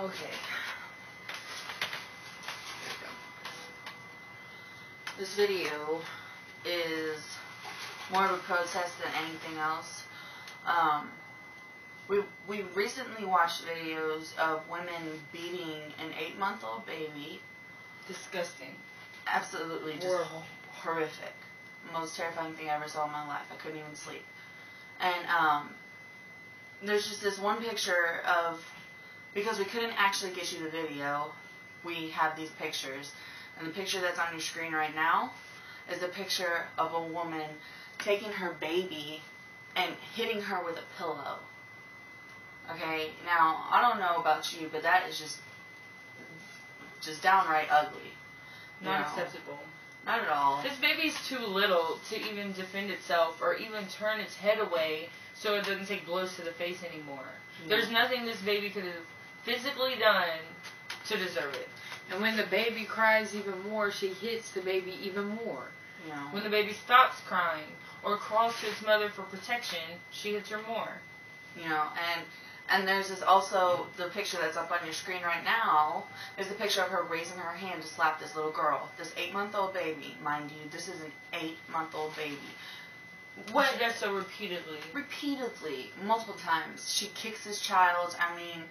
Okay. This video is more of a protest than anything else. We recently watched videos of women beating an 8-month-old baby. Disgusting. Absolutely just horrible. Horrific. Most terrifying thing I ever saw in my life. I couldn't even sleep. And there's just this one picture of, because we couldn't actually get you the video, we have these pictures. And the picture that's on your screen right now is a picture of a woman taking her baby and hitting her with a pillow. Okay, now, I don't know about you, but that is just downright ugly. Not acceptable. Not at all. This baby's too little to even defend itself or even turn its head away so it doesn't take blows to the face anymore. No. There's nothing this baby could have physically done to deserve it. And when the baby cries even more, she hits the baby even more. No. When the baby stops crying or crawls to its mother for protection, she hits her more. You know, and there's this also, the picture that's up on your screen right now, is the picture of her raising her hand to slap this little girl. This 8-month-old baby, mind you, this is an 8-month-old baby. What? She does so repeatedly. Repeatedly, multiple times. She kicks this child. I mean,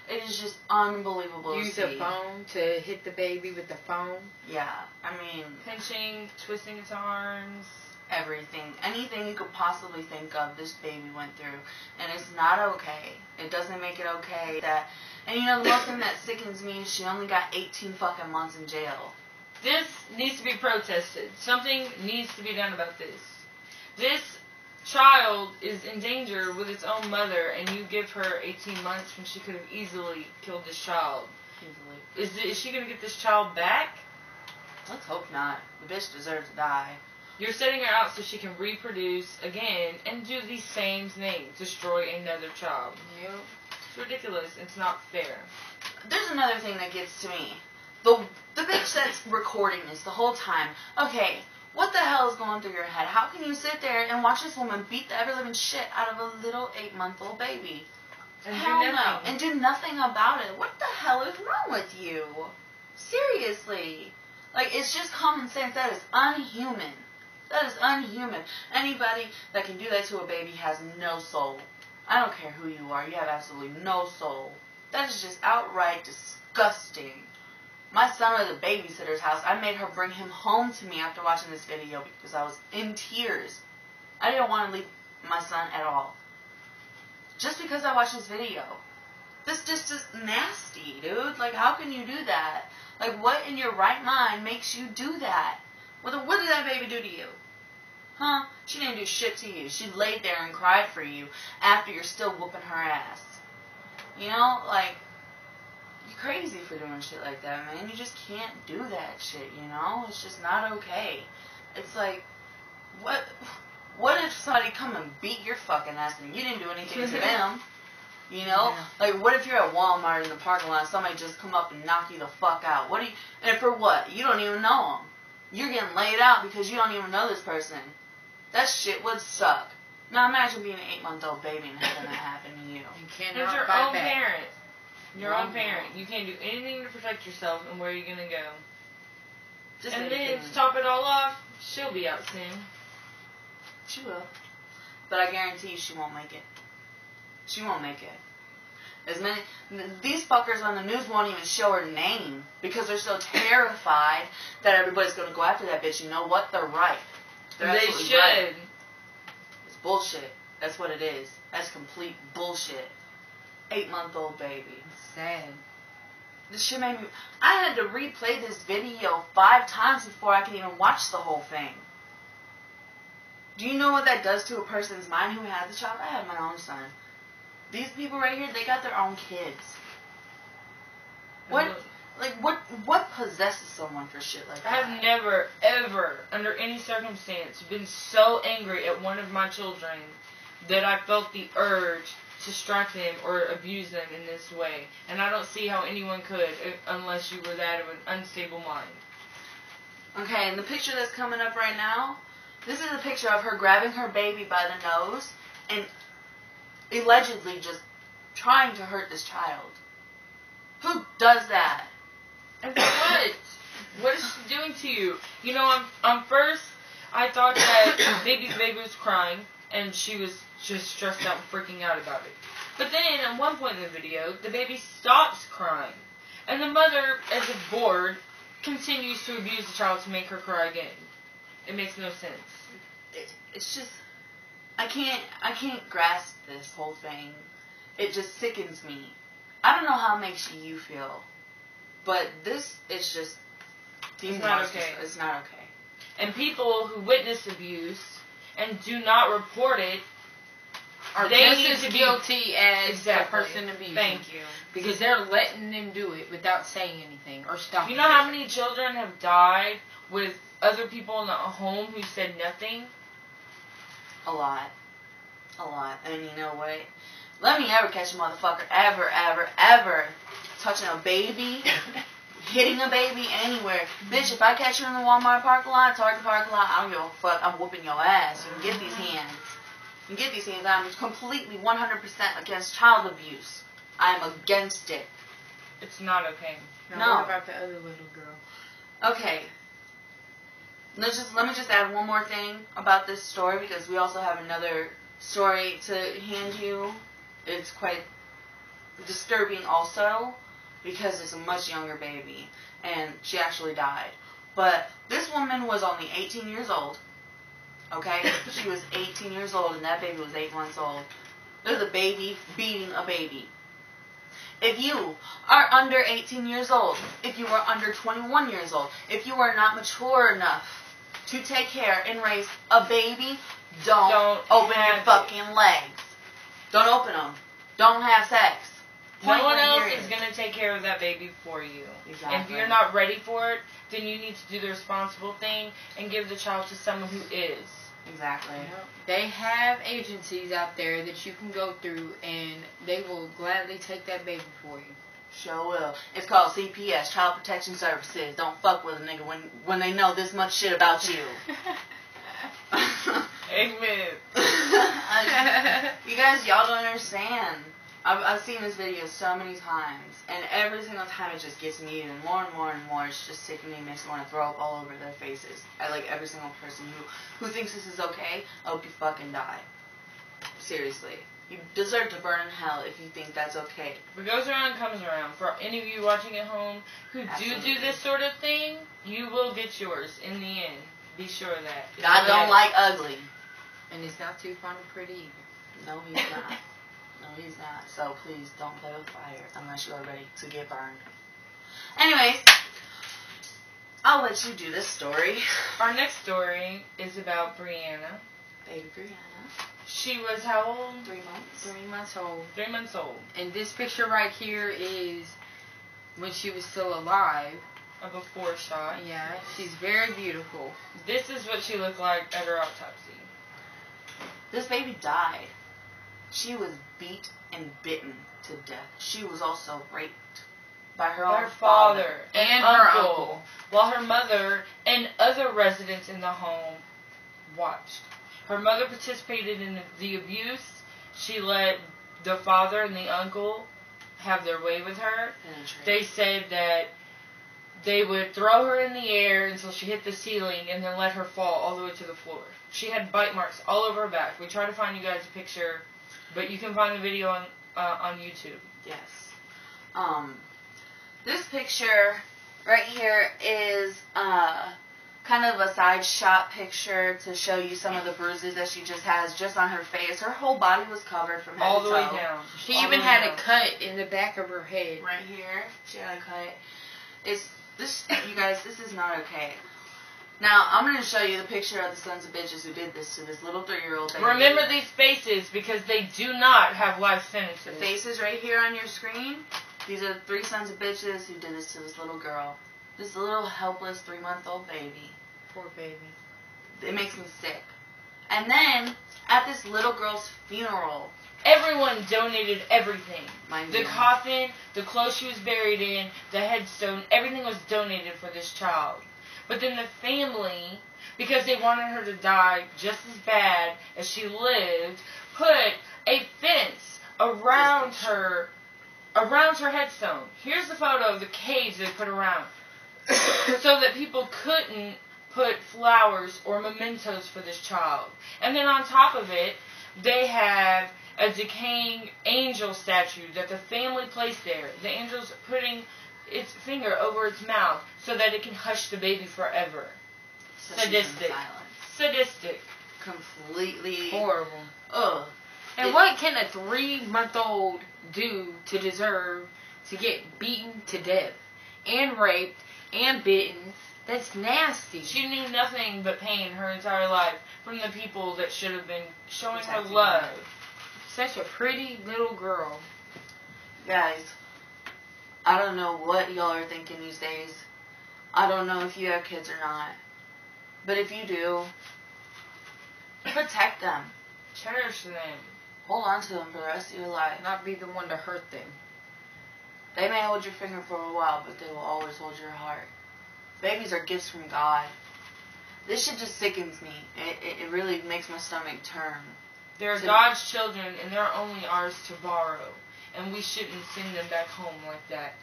it is just unbelievable to see. Use a phone to hit the baby with the phone. Yeah, I mean, pinching, twisting its arms. Everything. Anything you could possibly think of, this baby went through. And it's not okay. It doesn't make it okay that... And you know, the one thing that sickens me is she only got 18 fucking months in jail. This needs to be protested. Something needs to be done about this. This child is in danger with its own mother, and you give her 18 months when she could have easily killed this child. Easily. Is she going to get this child back? Let's hope not. The bitch deserves to die. You're setting her out so she can reproduce again and do these same things. Destroy another child. Yep. It's ridiculous. It's not fair. There's another thing that gets to me. The bitch that's recording this the whole time. Okay, what the hell is going through your head? How can you sit there and watch this woman beat the ever-living shit out of a little 8-month-old baby? And hell do nothing. No. And do nothing about it. What the hell is wrong with you? Seriously. Like, it's just common sense. That is unhuman. That is unhuman. Anybody that can do that to a baby has no soul. I don't care who you are. You have absolutely no soul. That is just outright disgusting. My son was at the babysitter's house. I made her bring him home to me after watching this video because I was in tears. I didn't want to leave my son at all. Just because I watched this video. This just is nasty, dude. Like, how can you do that? Like, what in your right mind makes you do that? What did that baby do to you? Huh? She didn't do shit to you. She laid there and cried for you after you're still whooping her ass. You know, like, you're crazy for doing shit like that, man. You just can't do that shit, you know? It's just not okay. It's like, what if somebody come and beat your fucking ass and you didn't do anything to them? You know? Yeah. Like, what if you're at Walmart in the parking lot and somebody just come up and knock you the fuck out? And for what? You don't even know them. You're getting laid out because you don't even know this person. That shit would suck. Now imagine being an 8-month-old baby and having that happen to you. It's your own parent. Your own parent. You can't do anything to protect yourself, and where are you going to go? And then, to top it all off, she'll be out soon. She will. But I guarantee you she won't make it. She won't make it. These fuckers on the news won't even show her name because they're so terrified that everybody's going to go after that bitch. You know what? They're right. They should. Right. It's bullshit. That's what it is. That's complete bullshit. 8-month-old baby. Sad. This shit made me... I had to replay this video 5 times before I could even watch the whole thing. Do you know what that does to a person's mind who has a child? I have my own son. These people right here, they got their own kids. What possesses someone for shit like that? I have never, ever, under any circumstance, been so angry at one of my children that I felt the urge to strike them or abuse them in this way. And I don't see how anyone could unless you were that of an unstable mind. Okay, and the picture that's coming up right now, this is a picture of her grabbing her baby by the nose and allegedly just trying to hurt this child. Who does that? And what? What is she doing to you? You know, first, I thought that baby was crying, and she was just stressed out and freaking out about it. But then, at one point in the video, the baby stops crying. And the mother, as if bored, continues to abuse the child to make her cry again. It makes no sense. It's just, I can't grasp this whole thing. It just sickens me. I don't know how it makes you feel, but this is just, it's not okay. It's not okay. And people who witness abuse and do not report it are just as guilty as the person abusing. Thank you. Because they're letting them do it without saying anything or stopping. You know how many children have died with other people in the home who said nothing? A lot. And you know what? Let me ever catch a motherfucker ever touching a baby, hitting a baby anywhere. Bitch, if I catch you in the Walmart parking lot, Target parking lot, I don't give a fuck. I'm whooping your ass. You can get these hands. I'm completely 100% against child abuse. I am against it. It's not okay. Now, what about the other little girl? Okay. Let me just add one more thing about this story, because we also have another story to hand you. It's quite disturbing also, because it's a much younger baby, and she actually died. But this woman was only 18 years old. Okay? She was 18 years old, and that baby was 8 months old. There's a baby beating a baby. If you are under 18 years old, if you are under 21 years old, if you are not mature enough to take care and raise a baby, don't open your fucking legs. Don't open them. Don't have sex. No one else is going to take care of that baby for you. Exactly. And if you're not ready for it, then you need to do the responsible thing and give the child to someone who is. Exactly. They have agencies out there that you can go through, and they will gladly take that baby for you. Sure will. It's called CPS, Child Protection Services. Don't fuck with a nigga when they know this much shit about you. Amen. You guys, y'all don't understand. I've seen this video so many times, and every single time it just gets me even more and more and more. It's just sickening, makes me want to throw up all over their faces. I like every single person who thinks this is okay. I hope you fucking die. Seriously. You deserve to burn in hell if you think that's okay. What goes around comes around. For any of you watching at home who do this sort of thing, you will get yours in the end. Be sure of that. God don't like ugly. And it's not too fun or pretty either. No, he's not. No, he's not. So please don't play with fire unless you are ready to get burned. Anyways, I'll let you do this story. Our next story is about Brianna. Baby Brianna. She was how old? 3 months. 3 months old. 3 months old. And this picture right here is when she was still alive. A before shot. Yeah, she's very beautiful. This is what she looked like at her autopsy. This baby died. She was beat and bitten to death. She was also raped by her own father and her uncle, while her mother and other residents in the home watched. Her mother participated in the abuse. She let the father and the uncle have their way with her. They said that they would throw her in the air until she hit the ceiling and then let her fall all the way to the floor. She had bite marks all over her back. We tried to find you guys a picture, but you can find the video on YouTube. Yes. This picture right here is kind of a side shot picture to show you some of the bruises that she just has just on her face. Her whole body was covered from head all to the toe. way down. She even had a cut in the back of her head. Right here. She had a cut. You guys, this is not okay. Now, I'm going to show you the picture of the sons of bitches who did this to this little 3-year-old baby. Remember these faces because they do not have life sentences. The faces right here on your screen, these are the 3 sons of bitches who did this to this little girl. This little helpless 3-month-old baby. Poor baby. It makes me sick. And then, at this little girl's funeral, everyone donated everything. The coffin, the clothes she was buried in, the headstone, everything was donated for this child. But then the family, because they wanted her to die just as bad as she lived, put a fence around her around her headstone. Here's the photo of the cage they put around. So that people couldn't put flowers or mementos for this child. And then on top of it, they have a decaying angel statue that the family placed there. The angel's putting its finger over its mouth so that it can hush the baby forever. Sadistic. Sadistic. Completely horrible. Ugh. And what can a 3-month-old do to deserve to get beaten to death and raped and bitten? That's nasty. She knew nothing but pain her entire life from the people that should have been showing her love. Such a pretty little girl. Guys, I don't know what y'all are thinking these days. I don't know if you have kids or not. But if you do, protect them. Cherish them. Hold on to them for the rest of your life. Not be the one to hurt them. They may hold your finger for a while, but they will always hold your heart. Babies are gifts from God. This shit just sickens me. It really makes my stomach turn. They're God's children, and they're only ours to borrow. And we shouldn't send them back home like that.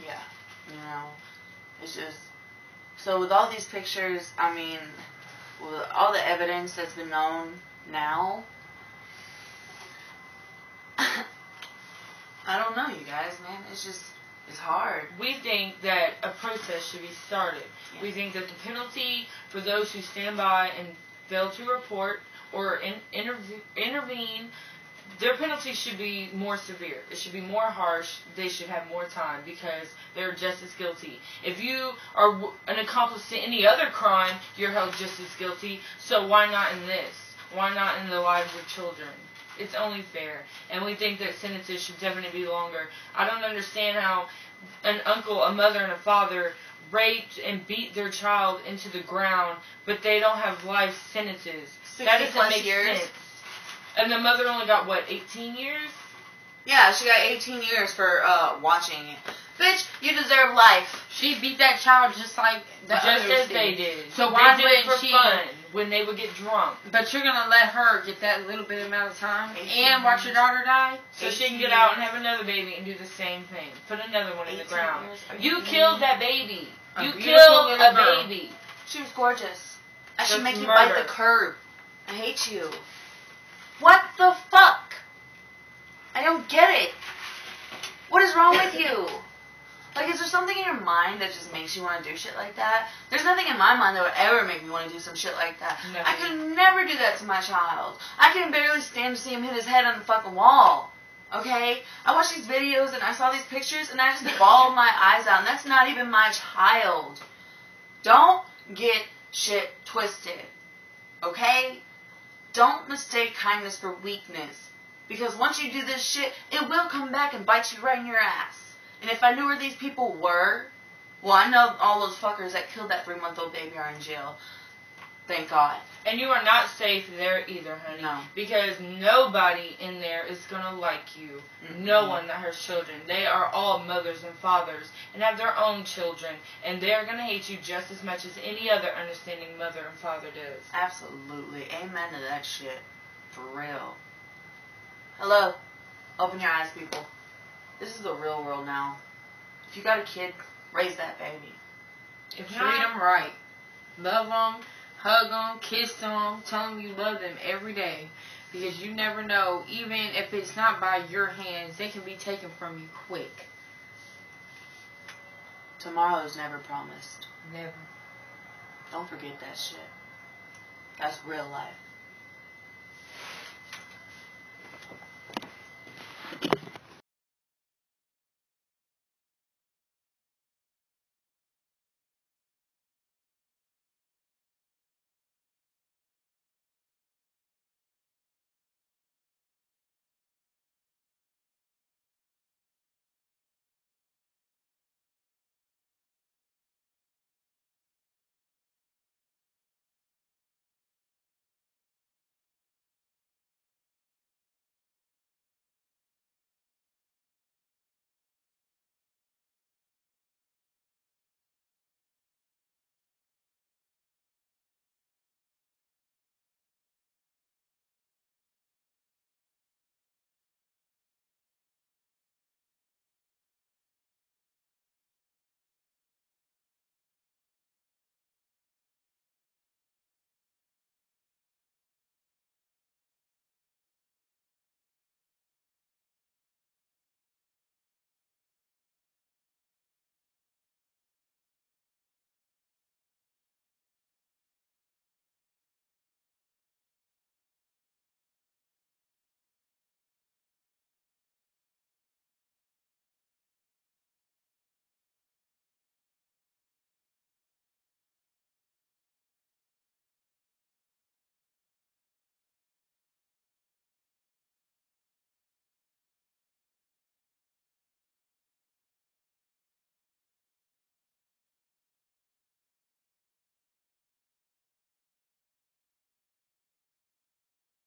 Yeah. You know, it's just... So with all these pictures, I mean, with all the evidence that's been known now, I don't know, you guys, man. It's just... It's hard. We think that a process should be started. Yeah. We think that the penalty for those who stand by and fail to report or intervene, their penalty should be more severe. It should be more harsh. They should have more time because they're just as guilty. If you are an accomplice to any other crime, you're held just as guilty. So why not in this? Why not in the lives of children? It's only fair. And we think that sentences should definitely be longer. I don't understand how an uncle, a mother, and a father raped and beat their child into the ground, but they don't have life sentences. That doesn't make sense. And the mother only got, what, 18 years? Yeah, she got 18 years for watching it. Bitch, you deserve life. She beat that child just like the just others as they did. So why they did it for she fun when they would get drunk? But you're gonna let her get that little bit amount of time and watch your daughter die, so she can get out and have another baby and do the same thing. Put another one in the ground. You killed that baby. You killed a baby. She was gorgeous. I should make you murder. bite the curb. I hate you. What the fuck? I don't get it. What is wrong with you? Like, is there something in your mind that just makes you want to do shit like that? There's nothing in my mind that would ever make me want to do some shit like that. Nothing. I could never do that to my child. I can barely stand to see him hit his head on the fucking wall. Okay? I watched these videos and I saw these pictures and I just bawled my eyes out. And that's not even my child. Don't get shit twisted. Okay? Don't mistake kindness for weakness. Because once you do this shit, it will come back and bite you right in your ass. And if I knew where these people were, well, I know all those fuckers that killed that 3-month-old baby are in jail. Thank God. And you are not safe there either, honey. No. Because nobody in there is going to like you. Mm-hmm. No one that has children. They are all mothers and fathers and have their own children. And they're going to hate you just as much as any other understanding mother and father does. Absolutely. Amen to that shit. For real. Hello. Open your eyes, people. This is the real world now. If you got a kid, raise that baby. Treat them right. Love them, hug them, kiss them, tell them you love them every day. Because you never know, even if it's not by your hands, they can be taken from you quick. Tomorrow is never promised. Never. Don't forget that shit. That's real life.